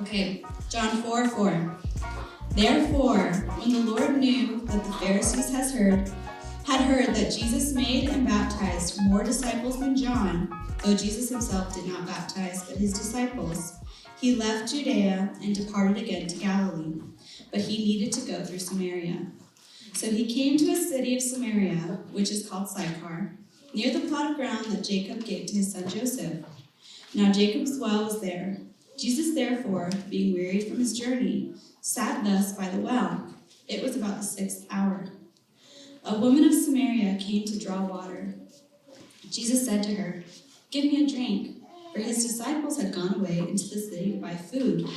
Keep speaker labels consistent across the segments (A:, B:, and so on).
A: Okay, John 4:4. Therefore, when the Lord knew that the Pharisees had heard that Jesus made and baptized more disciples than John, though Jesus himself did not baptize, but his disciples, he left Judea and departed again to Galilee. But he needed to go through Samaria. So he came to a city of Samaria, which is called Sychar, near the plot of ground that Jacob gave to his son Joseph. Now Jacob's well was there. Jesus, therefore, being wearied from his journey, sat thus by the well. It was about the 6th hour. A woman of Samaria came to draw water. Jesus said to her, "Give me a drink," for his disciples had gone away into the city to buy food.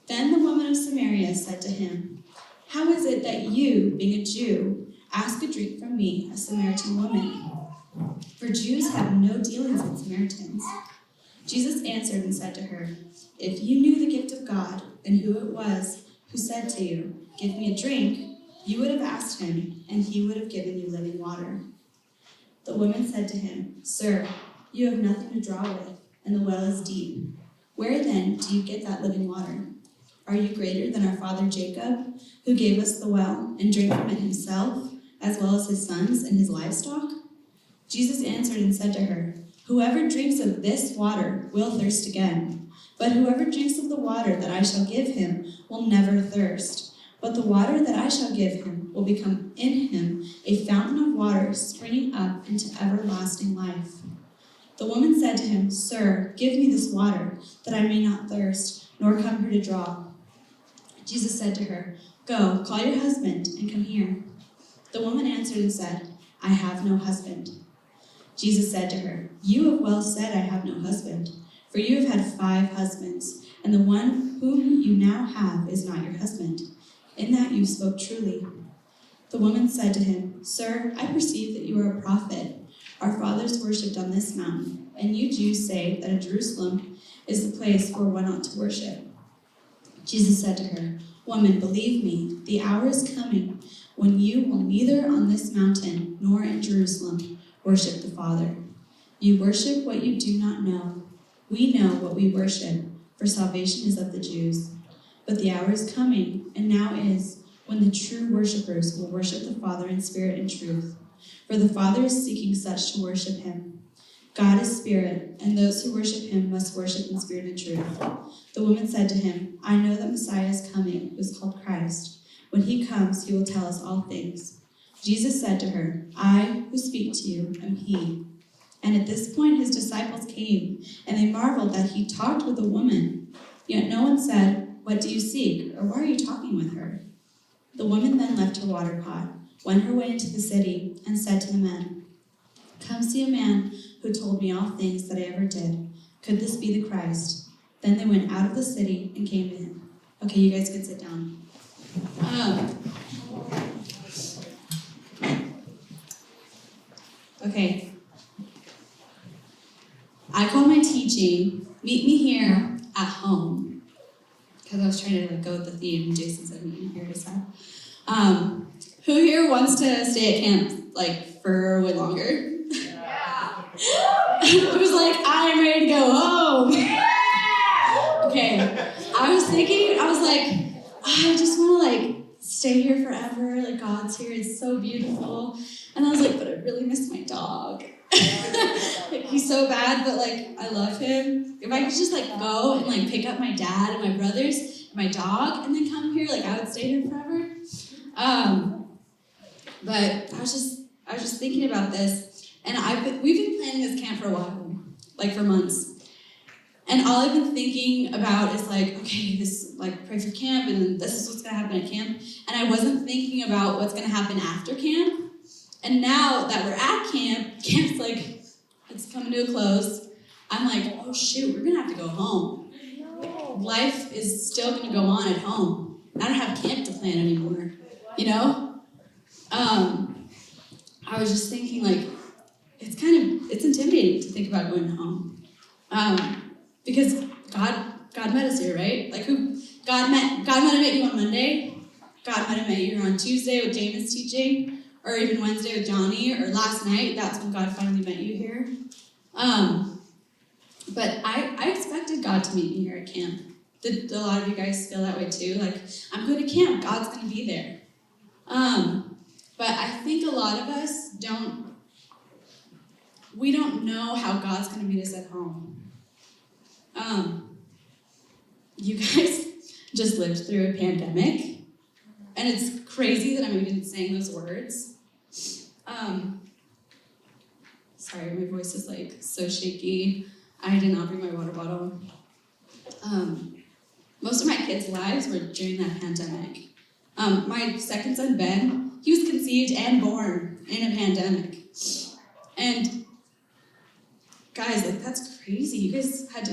A: Then the woman of Samaria said to him, "How is it that you, being a Jew, ask a drink from me, a Samaritan woman? For Jews have no dealings with Samaritans." Jesus answered and said to her, "If you knew the gift of God and who it was who said to you, 'Give me a drink,' you would have asked him, and he would have given you living water." The woman said to him, "Sir, you have nothing to draw with, and the well is deep. Where then do you get that living water? Are you greater than our father Jacob, who gave us the well and drank from it himself, as well as his sons and his livestock?" Jesus answered and said to her, "Whoever drinks of this water will thirst again, but whoever drinks of the water that I shall give him will never thirst. But the water that I shall give him will become in him a fountain of water springing up into everlasting life." The woman said to him, "Sir, give me this water, that I may not thirst, nor come here to draw." Jesus said to her, "Go, call your husband, and come here." The woman answered and said, "I have no husband." Jesus said to her, "You have well said, 'I have no husband,' for you have had 5 husbands, and the one whom you now have is not your husband. In that you spoke truly." The woman said to him, "Sir, I perceive that you are a prophet. Our fathers worshipped on this mountain, and you Jews say that in Jerusalem is the place where one ought to worship." Jesus said to her, "Woman, believe me, the hour is coming when you will neither on this mountain nor in Jerusalem worship the Father. You worship what you do not know. We know what we worship, for salvation is of the Jews. But the hour is coming, and now is, when the true worshipers will worship the Father in spirit and truth. For the Father is seeking such to worship him. God is spirit, and those who worship him must worship in spirit and truth." The woman said to him, "I know that Messiah is coming, who is called Christ. When he comes, he will tell us all things." Jesus said to her, "I who speak to you am he." And at this point his disciples came, and they marveled that he talked with a woman. Yet no one said, "What do you seek?" or "Why are you talking with her?" The woman then left her water pot, went her way into the city, and said to the men, "Come see a man who told me all things that I ever did. Could this be the Christ?" Then they went out of the city and came to him. Okay, you guys can sit down. Okay. I call my teaching, "Meet Me Here at Home," because I was trying to go with the theme, and Jason said meet me here to stop. Who here wants to stay at camp for way longer? Yeah. Who's like, "I'm ready to go home"? Yeah. Okay. I was like, I just want to stay here forever. God's here. It's so beautiful. And I was like, but I really miss my dog. He's so bad, but I love him. If I could just go and pick up my dad and my brothers and my dog and then come here, I would stay here forever. But I was just thinking about this, and we've been planning this camp for a while, for months. And all I've been thinking about is okay, this pray for camp, and then this is what's gonna happen at camp. And I wasn't thinking about what's gonna happen after camp. And now that we're at camp's it's coming to a close. I'm oh shoot, we're gonna have to go home. Life is still gonna go on at home. I don't have camp to plan anymore, you know? I was just thinking it's intimidating to think about going home. Because God met us here, right? God might have met you on Monday. God might have met you here on Tuesday with Jamee's teaching, or even Wednesday with Johnny, or last night. That's when God finally met you here. But I expected God to meet me here at camp. Did a lot of you guys feel that way too? Like, I'm going to camp, God's going to be there. But I think a lot of us don't know how God's going to meet us at home. You guys just lived through a pandemic, and it's crazy that I'm even saying those words. Sorry, my voice is like so shaky. I did not bring my water bottle. Most of my kids' lives were during that pandemic. My second son, Ben, he was conceived and born in a pandemic. And guys, like, that's crazy. You guys had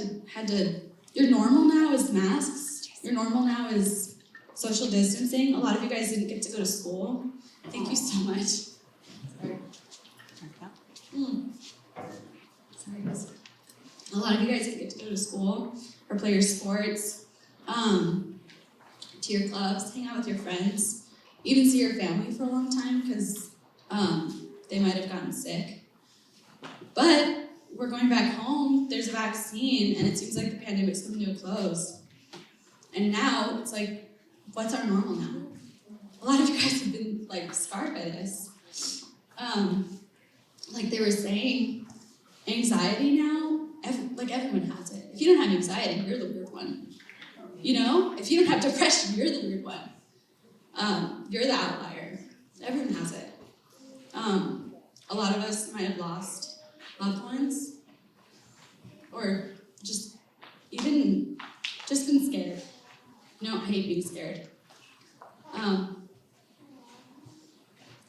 A: to, your normal now is masks. Your normal now is social distancing. A lot of you guys didn't get to go to school. Thank you so much. Sorry. Sorry, guys. A lot of you guys didn't get to go to school or play your sports, to your clubs, hang out with your friends, even see your family for a long time because they might have gotten sick. But we're going back home, there's a vaccine, and it seems like the pandemic's coming to a close. And now it's like, what's our normal now? A lot of you guys have been like scarred by this. Like they were saying, anxiety now, everyone has it. If you don't have anxiety, you're the weird one. You know, if you don't have depression, you're the weird one. You're the outlier. Everyone has it. A lot of us might have lost loved ones, or just been scared. No, I hate being scared.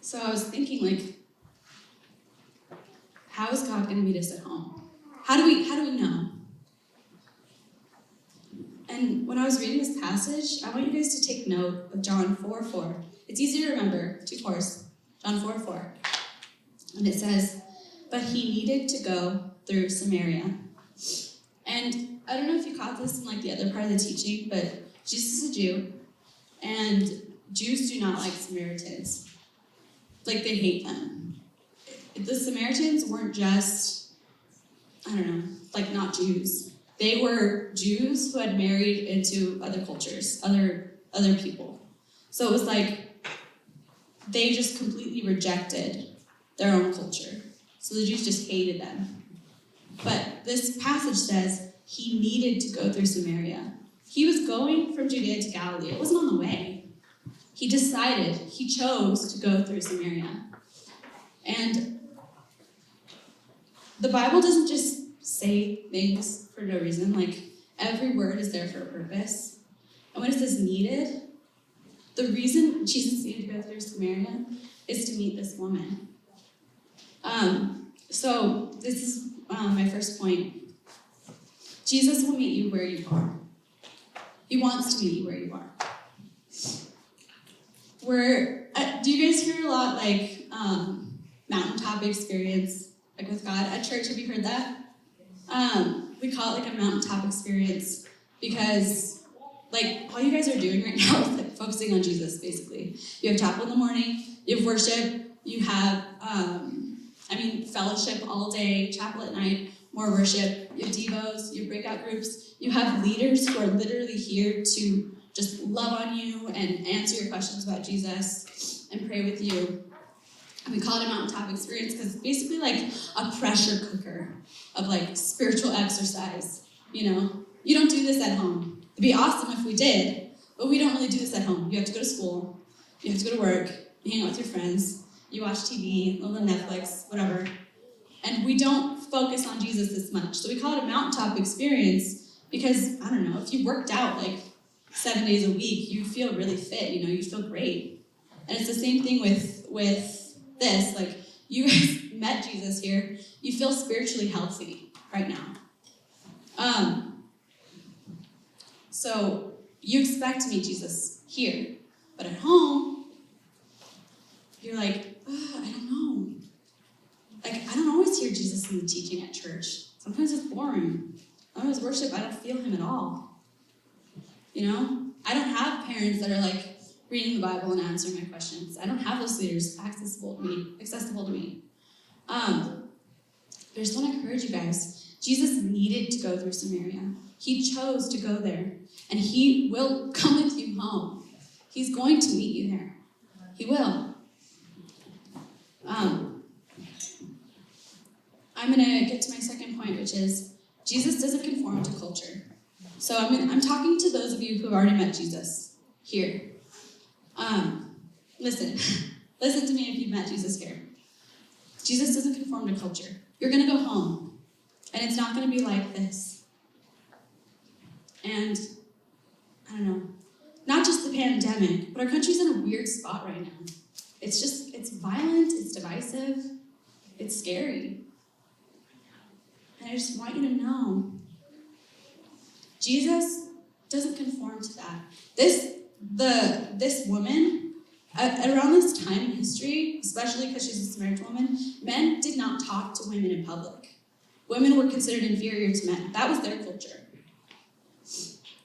A: So I was thinking, like, how is God going to meet us at home? How do we know? And when I was reading this passage, I want you guys to take note of John 4:4. It's easy to remember, 2 4s. John 4:4. And it says, but he needed to go through Samaria. And I don't know if you caught this in like the other part of the teaching, but Jesus is a Jew, and Jews do not like Samaritans. Like, they hate them. The Samaritans weren't just, like not Jews. They were Jews who had married into other cultures, other people. So it was like they just completely rejected their own culture. So the Jews just hated them. But this passage says he needed to go through Samaria. He was going from Judea to Galilee. It wasn't on the way. He chose to go through Samaria. And the Bible doesn't just say things for no reason. Like, every word is there for a purpose. And when it says needed, the reason Jesus needed to go through Samaria is to meet this woman. So this is my first point. Jesus will meet you where you are. He wants to meet you where you are. Do you guys hear a lot like mountaintop experience, like with God at church? Have you heard that? We call it like a mountaintop experience because like all you guys are doing right now is like focusing on Jesus, basically. You have chapel in the morning, you have worship, you have fellowship all day, chapel at night, more worship, you have devos, you have breakout groups, you have leaders who are literally here to just love on you and answer your questions about Jesus and pray with you. And we call it a mountaintop experience because it's basically like a pressure cooker of like spiritual exercise. You know, you don't do this at home. It'd be awesome if we did, but we don't really do this at home. You have to go to school, you have to go to work, you hang out with your friends, you watch TV, a little Netflix, whatever. And we don't focus on Jesus this much. So we call it a mountaintop experience because, if you worked out like 7 days a week, you feel really fit, you feel great. And it's the same thing with this. Like, you guys met Jesus here, you feel spiritually healthy right now. So you expect to meet Jesus here, but at home, you're like, I don't know. Like, I don't always hear Jesus in the teaching at church. Sometimes it's boring. Sometimes worship, I don't feel him at all. I don't have parents that are like reading the Bible and answering my questions. I don't have those leaders accessible to me. I just want to encourage you guys. Jesus needed to go through Samaria. He chose to go there, and he will come with you home. He's going to meet you there. He will. I'm going to get to my second point, which is Jesus doesn't conform to culture. So I'm talking to those of you who have already met Jesus here. Listen to me if you've met Jesus here. Jesus doesn't conform to culture. You're going to go home, and it's not going to be like this. And, I don't know, not just the pandemic, but our country's in a weird spot right now. It's violent, it's divisive, it's scary. And I just want you to know, Jesus doesn't conform to that. This woman, around this time in history, especially because she's a Samaritan woman, men did not talk to women in public. Women were considered inferior to men. That was their culture.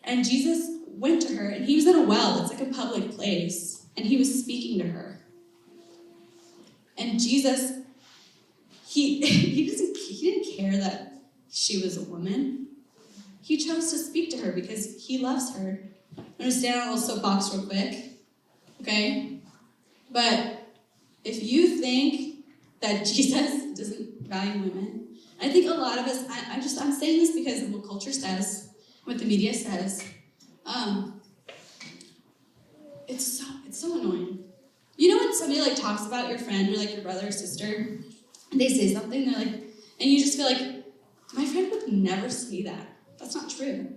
A: And Jesus went to her, and he was at a well. It's like a public place. And he was speaking to her. And Jesus, he didn't care that she was a woman. He chose to speak to her because he loves her. I'm going to stand on a little soapbox real quick. Okay? But if you think that Jesus doesn't value women, I think a lot of us, I'm saying this because of what culture says, what the media says. It's so annoying. You know when somebody like talks about your friend or like your brother or sister, and they say something, they're like, and you just feel like, my friend would never say that. That's not true.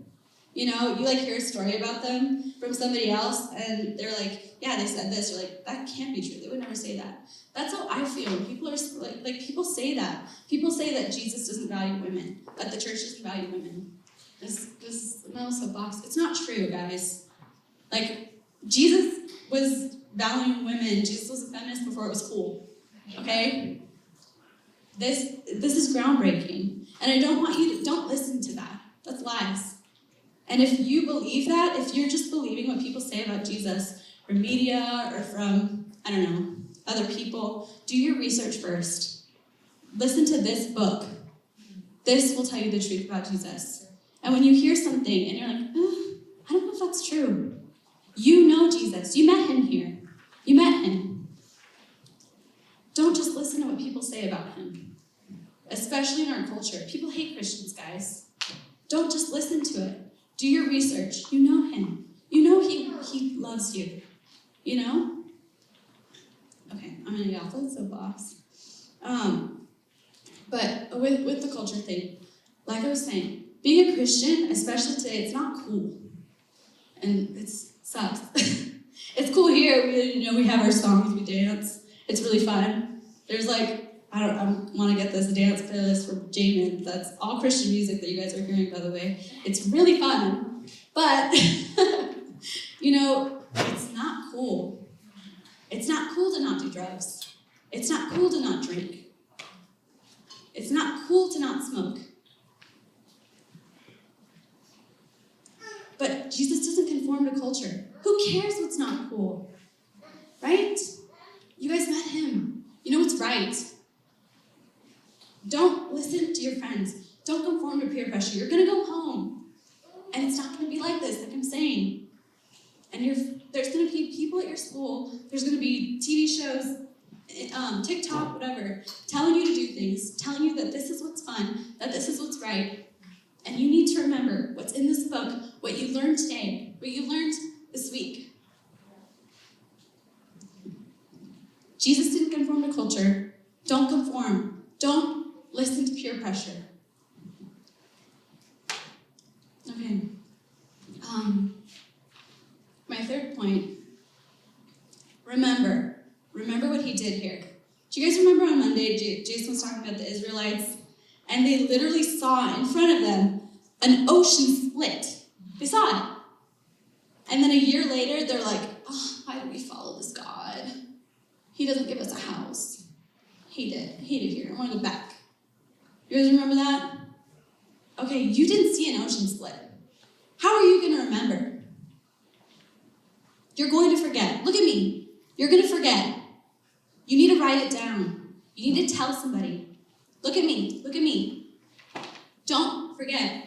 A: You know, you like hear a story about them from somebody else, and they're like, yeah, they said this. You're like, that can't be true. They would never say that. That's how I feel when people are like people say that. People say that Jesus doesn't value women, that the church doesn't value women. This is no soapbox. It's not true, guys. Like, Jesus was valuing women. Jesus was a feminist before it was cool. Okay? This is groundbreaking. And I don't want you to, don't listen to that. That's lies. And if you believe that, if you're just believing what people say about Jesus from media or from, I don't know, other people, do your research first. Listen to this book. This will tell you the truth about Jesus. And when you hear something and you're like, I don't know if that's true. You know Jesus. You met him here. You met him. Don't just listen to what people say about him. Especially in our culture. People hate Christians, guys. Don't just listen to it. Do your research. You know him. You know he loves you. You know? Okay, I'm going to get off the soapbox. But with the culture thing, like I was saying, being a Christian, especially today, it's not cool. And it sucks. It's cool here. We have our songs, we dance. It's really fun. There's like, I want to get this dance playlist for Jaymee. That's all Christian music that you guys are hearing, by the way. It's really fun. But, it's not cool. It's not cool to not do drugs. It's not cool to not drink. It's not cool to not smoke. But Jesus doesn't conform to culture. Who cares what's not cool? Right? You guys met him. You know what's right. Don't listen to your friends. Don't conform to peer pressure. You're going to go home. And it's not going to be like this, like I'm saying. And there's going to be people at your school. There's going to be TV shows, TikTok, whatever, telling you to do things, telling you that this is what's fun, that this is what's right. And you need to remember what's in this book, what you learned today, what you learned this week. Jesus didn't conform to culture. Don't conform. Don't listen to peer pressure. Okay. My third point, remember what he did here. Do you guys remember on Monday, Jason was talking about the Israelites, and they literally saw in front of them an ocean split. They saw it. And then a year later, they're like, why do we follow this God? He doesn't give us a house. He did here. I want to go back. You guys remember that? Okay, you didn't see an ocean split. How are you going to remember? You're going to forget. Look at me. You're going to forget. You need to write it down. You need to tell somebody. Look at me. Look at me. Don't forget.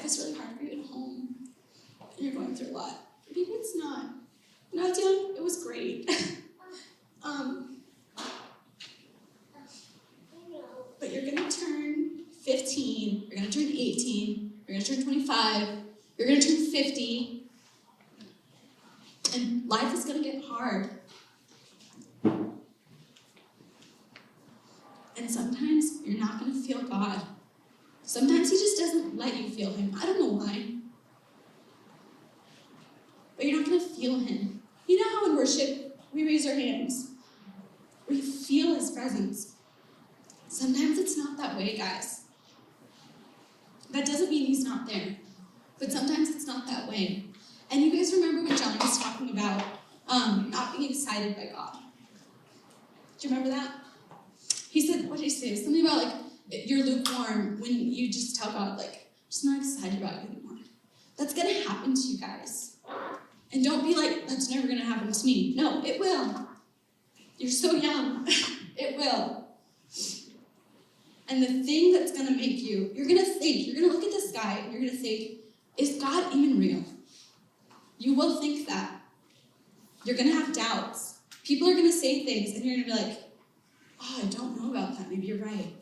A: life is really hard for you at home, and you're going through a lot. Maybe it's not. When I was young, it was great. But you're going to turn 15, you're going to turn 18, you're going to turn 25, you're going to turn 50, and life is going to get hard. And sometimes you're not going to feel God. Sometimes he just doesn't let you feel him. I don't know why. But you're not going to feel him. You know how in worship we raise our hands? We feel his presence. Sometimes it's not that way, guys. That doesn't mean he's not there. But sometimes it's not that way. And you guys remember when John was talking about not being excited by God? Do you remember that? He said, what did he say? Something about like, you're lukewarm when you just tell God, like, I'm just not excited about you anymore. That's going to happen to you guys. And don't be like, that's never going to happen to me. No, it will. You're so young. It will. And the thing that's going to make you, you're going to think, you're going to look at the sky, and you're going to think, is God even real? You will think that. You're going to have doubts. People are going to say things, and you're going to be like, oh, I don't know about that. Maybe you're right.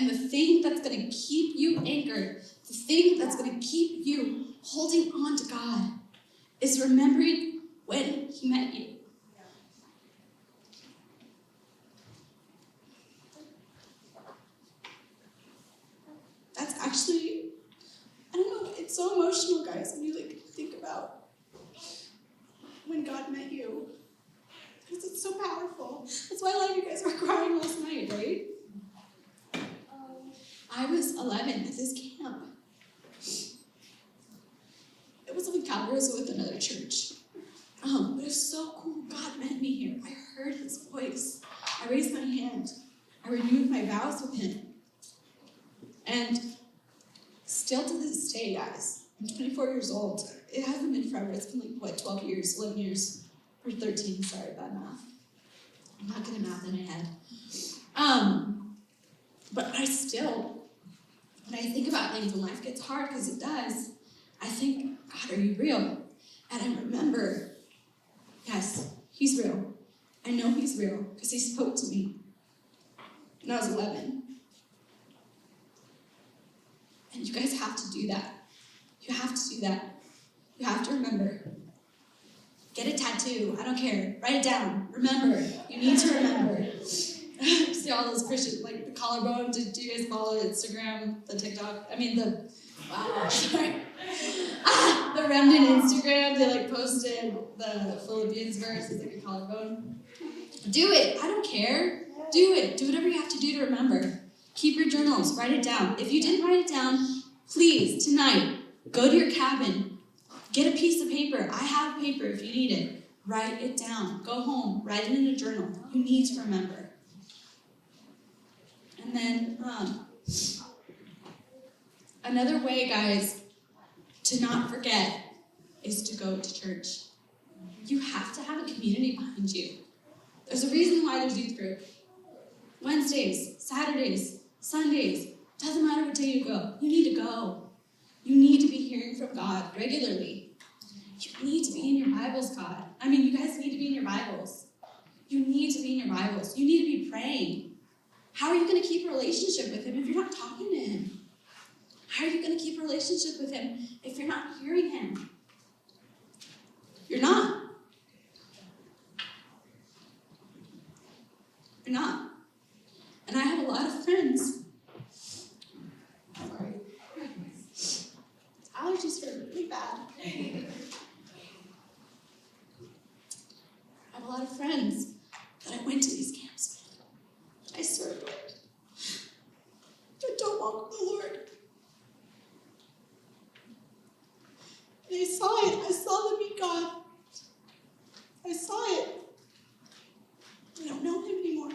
A: And the thing that's going to keep you anchored, the thing that's going to keep you holding on to God, is remembering when he met you. That's actually, I don't know, it's so emotional, guys, when you like think about when God met you. Because it's so powerful. That's why a lot of you guys were crying last night, right? I was 11 at this camp. It was in Calgary with another church. But it was so cool. God met me here. I heard his voice. I raised my hand. I renewed my vows with him. And still to this day, guys, I'm 24 years old. It hasn't been forever. It's been like, 12 years, 11 years, or 13, sorry, bad math. I'm not good at math in my head. But I still, when I think about things, when life gets hard, because it does, I think, God, are you real? And I remember, yes, he's real. I know he's real, because he spoke to me when I was 11. And you guys have to do that. You have to do that. You have to remember. Get a tattoo. I don't care. Write it down. Remember. You need to remember. See all those Christians, like the collarbone. Do you guys follow Instagram, the TikTok? Sorry. The Remnant Instagram. They like posted the Philippians verse as like a collarbone. Do it. I don't care. Do it. Do whatever you have to do to remember. Keep your journals. Write it down. If you didn't write it down, please, tonight, go to your cabin. Get a piece of paper. I have paper if you need it. Write it down. Go home. Write it in a journal. You need to remember. And then, another way, guys, to not forget is to go to church. You have to have a community behind you. There's a reason why there's youth group. Wednesdays, Saturdays, Sundays, doesn't matter what day you go. You need to go. You need to be hearing from God regularly. You need to be in your Bibles, God. You guys need to be in your Bibles. You need to be in your Bibles. You need to be praying. How are you going to keep a relationship with him if you're not talking to him? How are you going to keep a relationship with him if you're not hearing him? You're not. You're not. And I have a lot of friends. Sorry. Allergies are really bad. I have a lot of friends that I went to these camps with. I served with. That don't walk with the Lord. And I saw it. I saw them meet God. I saw it. I don't know him anymore.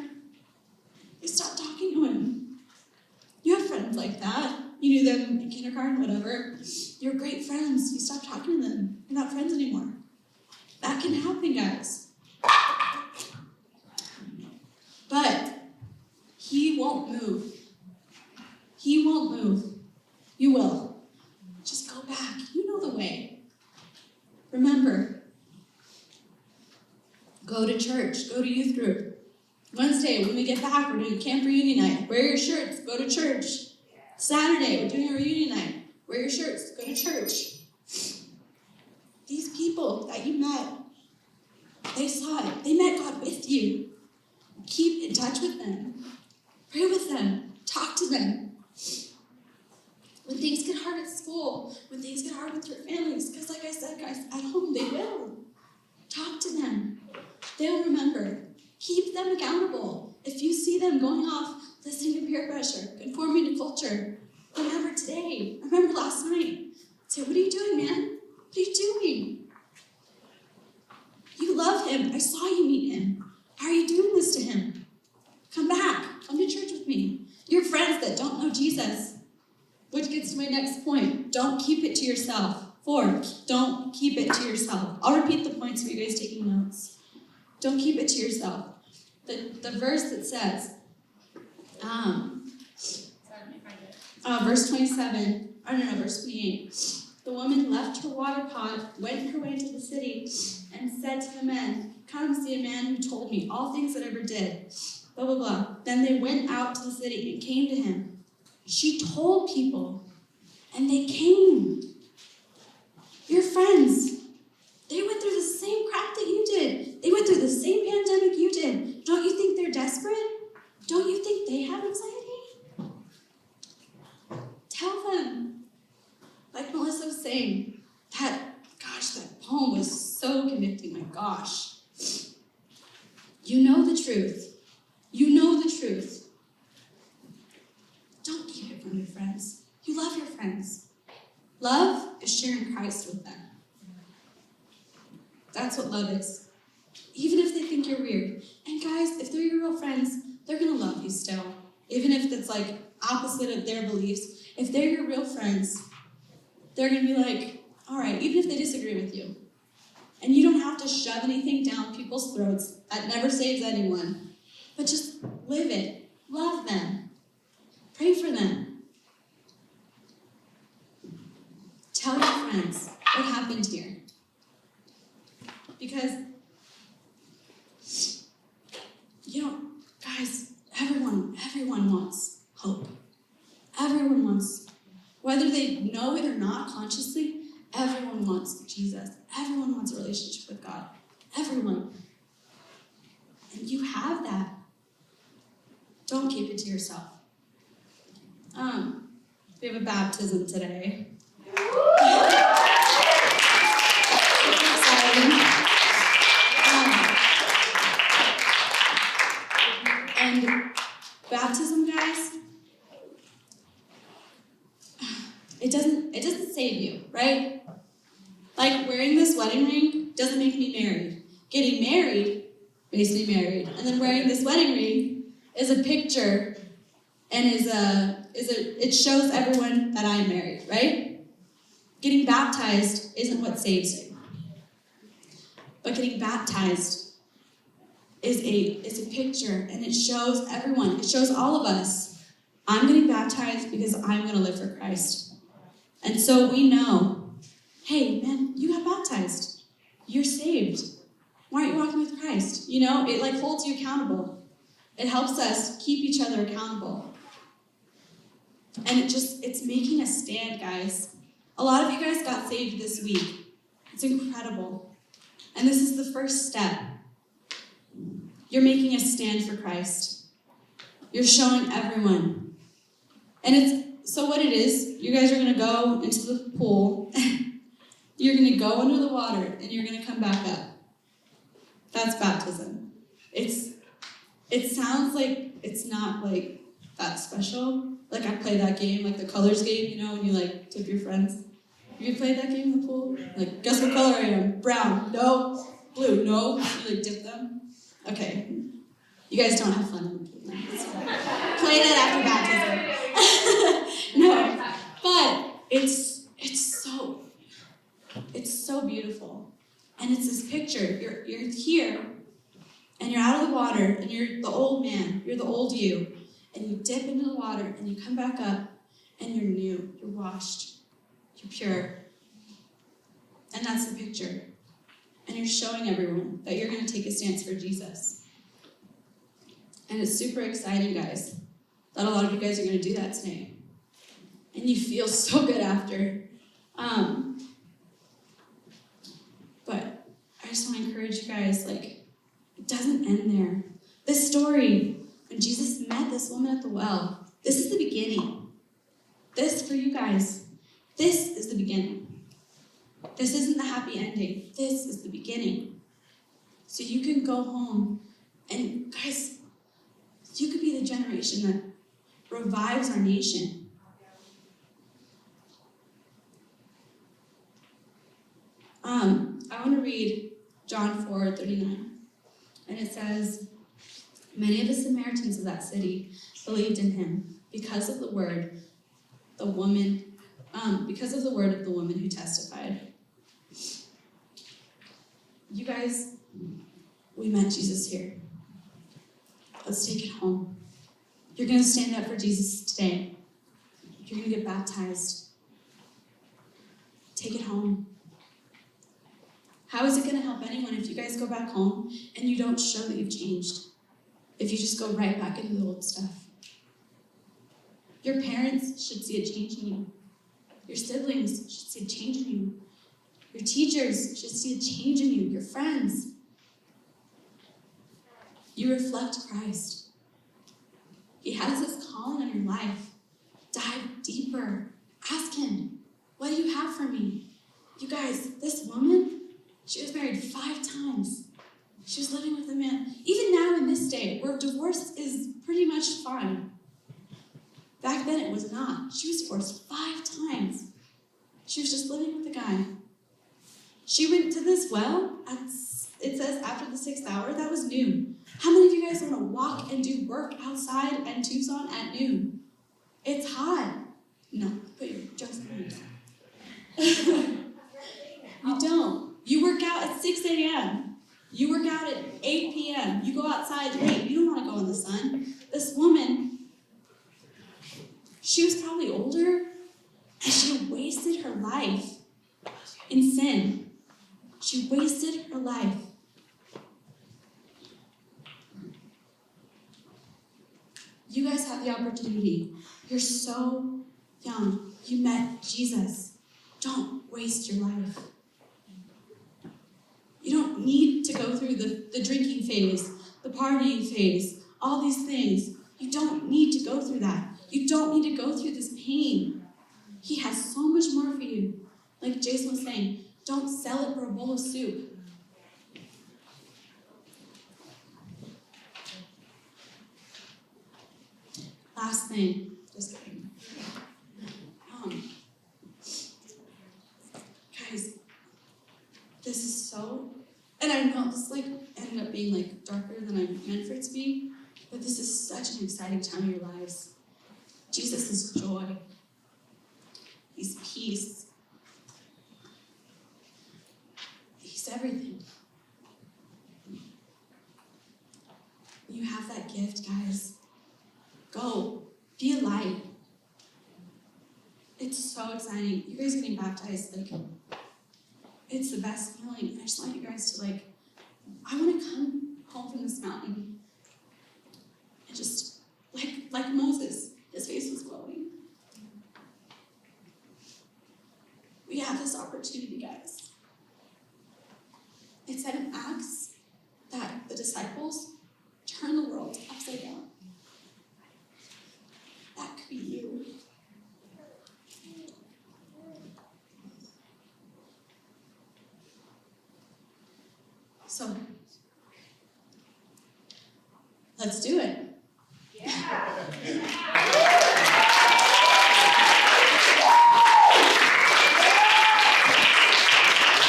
A: I stopped talking to him. You have friends like that. You knew them in kindergarten, whatever. You're great friends. You stop talking to them. You're not friends anymore. That can happen, guys. But he won't move. He won't won't move. You will. Just go back. You know the way. Remember, go to church. Go to youth group. Wednesday, when we get back, we're doing camp reunion night. Wear your shirts. Go to church. Saturday, we're doing a reunion night. Wear your shirts. Go to church. These people that you met, they saw it. They met God with you. Keep in touch with them. Pray with them. Talk to them. When things get hard at school, when things get hard with your families, because like I said, guys, at home, they will. Talk to them. They'll remember. Keep them accountable. If you see them going off, listening to peer pressure, conforming to culture, remember today. Remember last night. Say, what are you doing, man? What are you doing? You love him. I saw you meet him. How are you doing this to him? Come back. Come to church with me. Your friends that don't know Jesus. Which gets to my next point. Don't keep it to yourself. 4, don't keep it to yourself. I'll repeat the points for you guys taking notes. Don't keep it to yourself. The verse that says, verse 27, verse 28. The woman left her water pot, went her way into the city, and said to the men, come see a man who told me all things that I ever did. Blah, blah, blah. Then they went out to the city and came to him. She told people, and they came. Your friends, they went through the same crap that you did. They went through the same pandemic you did. Don't you think they're desperate? Don't you think they have anxiety? Tell them. Like Melissa was saying, that poem was so convicting, my gosh. You know the truth. You know the truth. Don't keep it from your friends. You love your friends. Love is sharing Christ with them. That's what love is. Even if they think you're weird. And guys, if they're your real friends, they're going to love you still. Even if it's like opposite of their beliefs. If they're your real friends, they're going to be like, all right, even if they disagree with you. And you don't have to shove anything down people's throats. That never saves anyone. But just live it. Love them. Pray for them. Tell your friends what happened here. Because, guys, everyone wants hope. Everyone wants, whether they know it or not consciously, everyone wants Jesus. Everyone wants a relationship with God. Everyone. And you have that. Don't keep it to yourself. We have a baptism today. And baptism, guys, it doesn't save you, right? Like wearing this wedding ring doesn't make me married. Getting married makes me married. And then wearing this wedding ring is a picture and it shows everyone that I'm married, right? Getting baptized isn't what saves you. But getting baptized is a picture, and it shows everyone. It shows all of us. I'm getting baptized because I'm going to live for Christ. And so we know, hey, man, you got baptized. You're saved. Why aren't you walking with Christ? It like holds you accountable. It helps us keep each other accountable. And it's making a stand, guys. A lot of you guys got saved this week. It's incredible. And this is the first step. You're making a stand for Christ. You're showing everyone. And so what it is, you guys are going to go into the pool. You're going to go under the water, and you're going to come back up. That's baptism. It sounds like it's not like that special. Like I play that game, like the colors game, when you like tip your friends. Have you played that game in the pool? Like, guess what color I am? Brown. No. Blue. No. You like dip them. Okay. You guys don't have fun in the pool. No, play that after baptism. No. But it's so beautiful. And it's this picture. You're here, and you're out of the water, and you're the old man. You're the old you. And you dip into the water, and you come back up, and you're new, you're washed, you're pure. And that's the picture. And you're showing everyone that you're going to take a stance for Jesus. And it's super exciting, guys, that a lot of you guys are going to do that today. And you feel so good after. But I just want to encourage you guys, like, it doesn't end there. This story, when Jesus met this woman at the well, this is the beginning. This, for you guys, this is the beginning. This isn't the happy ending. This is the beginning. So you can go home and, guys, you could be the generation that revives our nation. I want to read John 4:39. And it says, many of the Samaritans of that city believed in him because of the word of the woman who testified. You guys, we met Jesus here. Let's take it home. You're going to stand up for Jesus today. You're going to get baptized. Take it home. How is it going to help anyone if you guys go back home and you don't show that you've changed? If you just go right back into the old stuff? Your parents should see a change in you. Your siblings should see a change in you. Your teachers should see a change in you. Your friends. You reflect Christ. He has this calling on your life. Dive deeper. Ask him, what do you have for me? You guys, this woman, she was married 5 times. She was living with a man. Even now in this day, where divorce is pretty much fine. Back then it was not. She was divorced 5 times. She was just living with a guy. She went to this well, it says after the 6th hour, that was noon. How many of you guys want to walk and do work outside in Tucson at noon? It's hot. No, put your jokes on. You don't. You work out at 6 a.m. You work out at 8 p.m. You go outside late. You don't want to go in the sun. This woman, she was probably older, and she wasted her life in sin. She wasted her life. You guys have the opportunity. You're so young. You met Jesus. Don't waste your life. You don't need to go through the drinking phase, the partying phase, all these things. You don't need to go through that. You don't need to go through this pain. He has so much more for you. Like Jason was saying, don't sell it for a bowl of soup. Last thing, just kidding. Guys, this is so, and I know this ended up being darker than I meant for it to be, but this is such an exciting time in your lives. Jesus is joy. He's peace. He's everything. You have that gift, guys. Go. Be a light. It's so exciting. You guys getting baptized, it's the best feeling. I just want you guys to I want to come home from this mountain and just, like Moses, his face was glowing. We have this opportunity, guys. It said in Acts that the disciples turned the world upside down. That could be you. So, let's do it. Yeah.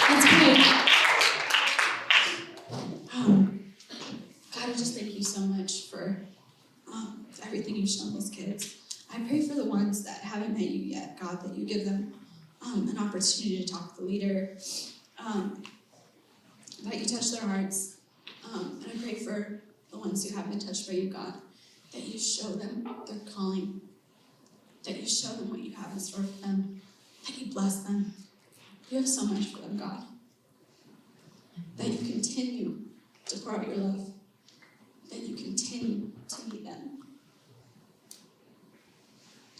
A: Let's pray. God, I just thank you so much for everything you've shown these kids. I pray for the ones that haven't met you yet, God, that you give them an opportunity to talk to the leader, that you touch their hearts. And I pray for the ones who have been touched by you, God, that you show them their calling, that you show them what you have in store for them, that you bless them. You have so much for them, God. That you continue to pour out your love, that you continue to meet them.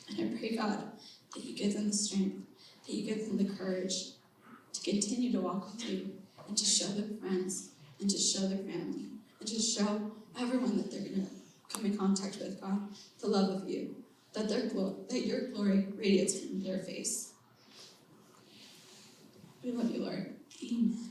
A: And I pray, God, that you give them the strength, that you give them the courage to continue to walk with you and to show their friends and to show their family and to show everyone that they're going to come in contact with, God, the love of you, that your glory radiates from their face. We love you, Lord. Amen.